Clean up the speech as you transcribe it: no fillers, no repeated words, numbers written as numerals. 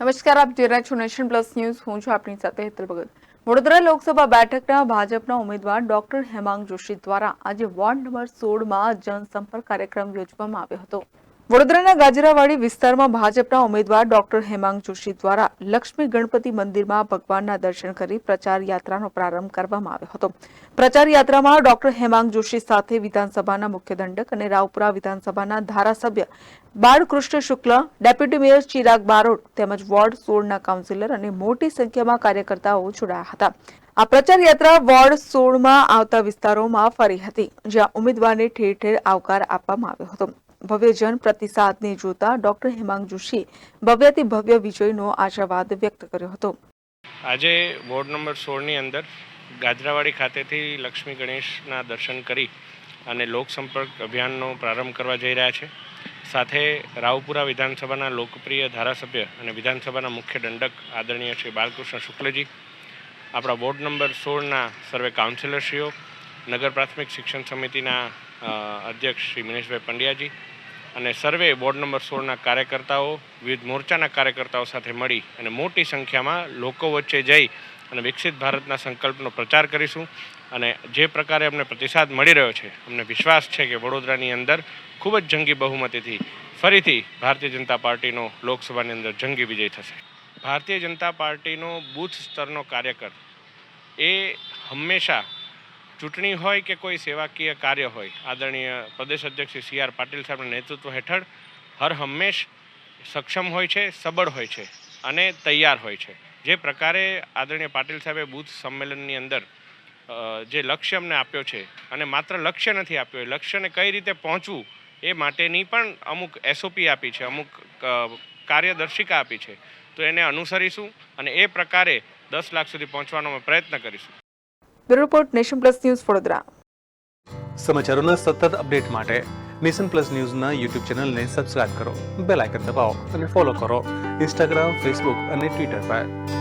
નમસ્કાર, આપ જોઈ રહ્યા છો નેશન પ્લસ ન્યૂઝ. હું છું આપની સાથે હેતલ ભગત. વડોદરા લોકસભા બેઠકના ભાજપના ઉમેદવાર ડોક્ટર હેમાંગ જોશી દ્વારા આજે વોર્ડ નંબર 16માં જનસંપર્ક કાર્યક્રમ યોજવામાં આવ્યો હતો. વડોદરાના ગાજરાવાડી વિસ્તારમાં ભાજપના ઉમેદવાર ડોક્ટર હેમાંગ જોશી દ્વારા લક્ષ્મી ગણપતિ મંદિરમાં ભગવાનના દર્શન કરી પ્રચાર યાત્રાનો પ્રારંભ કરવામાં આવ્યો હતો. પ્રચાર યાત્રામાં ડોક્ટર હેમાંગ જોશી સાથે વિધાનસભાના મુખ્ય દંડક અને રાવપુરા વિધાનસભાના ધારાસભ્ય બાળકૃષ્ણ શુક્લ, ડેપ્યુટી મેયર ચિરાગ બારોટ તેમજ વોર્ડ 16ના કાઉન્સિલર અને મોટી સંખ્યામાં કાર્યકર્તાઓ જોડાયા હતા. આ પ્રચાર યાત્રા વોર્ડ 16માં આવતા વિસ્તારોમાં ફરી હતી, જ્યાં ઉમેદવારને ઠેર ઠેર આવકાર આપવામાં આવ્યો હતો. ભવ્ય જન પ્રતિસાદને જોતા ડોક્ટર હેમાંગ જોશીએ ભવ્યથી ભવ્ય વિજયનો આશાવાદ વ્યક્ત કર્યો હતો. આજે વોર્ડ નંબર 16ની અંદર ગાજરાવાડી ખાતેથી લક્ષ્મી ગણેશના દર્શન કરી અને લોકસંપર્ક અભિયાનનો પ્રારંભ કરવા જઈ રહ્યા છે. સાથે રાવપુરા વિધાનસભાના લોકપ્રિય ધારાસભ્ય અને વિધાનસભાના મુખ્ય દંડક આદરણીય શ્રી બાળકૃષ્ણ શુક્લજી, આપણા વોર્ડ નંબર 16ના સર્વે કાઉન્સિલરશ્રીઓ, નગર પ્રાથમિક શિક્ષણ સમિતિના અધ્યક્ષ શ્રી મિનેશભાઈ પંડ્યાજી અને સર્વે વોર્ડ નંબર 16ના કાર્યકર્તાઓ, વિવિધ મોરચાના કાર્યકર્તાઓ સાથે મળી અને મોટી સંખ્યામાં લોકો વચ્ચે જઈ અને વિકસિત ભારતના સંકલ્પનો પ્રચાર કરીશું. અને જે પ્રકારે અમને પ્રતિસાદ મળી રહ્યો છે, અમને વિશ્વાસ છે કે વડોદરાની અંદર ખૂબ જ જંગી બહુમતીથી ફરીથી ભારતીય જનતા પાર્ટીનો લોકસભાની અંદર જંગી વિજય થશે. ભારતીય જનતા પાર્ટીનો બૂથ સ્તરનો કાર્યકર એ હંમેશા ચૂંટણી હોય કે કોઈ સેવાકીય કાર્ય હોય, આદરણીય પ્રદેશ અધ્યક્ષ શ્રી સી આર પાટીલ સાહેબના નેતૃત્વ હેઠળ હર હંમેશ સક્ષમ હોય છે, સબળ હોય છે અને તૈયાર હોય છે. જે પ્રકારે આદરણીય પાટીલ સાહેબે બૂથ સંમેલનની અંદર જે લક્ષ્ય અમને આપ્યો છે, અને માત્ર લક્ષ્ય નથી આપ્યો, એ લક્ષ્યને કઈ રીતે પહોંચવું એ માટેની પણ અમુક SOP આપી છે, અમુક કાર્યદર્શિકા આપી છે. તો એને અનુસરીશું અને એ પ્રકારે 10 લાખ સુધી પહોંચવાનો અમે પ્રયત્ન કરીશું. Bureau report, Nation Plus News, Vadodara. સમાચારોના સતત અપડેટ માટે નેશન પ્લસ ન્યૂઝના યુટ્યુબ ચેનલને સબસ્ક્રાઇબ કરો, બેલ આઇકન દબાવો અને ફોલો કરો ઇન્સ્ટાગ્રામ, ફેસબુક અને ટ્વિટર પર.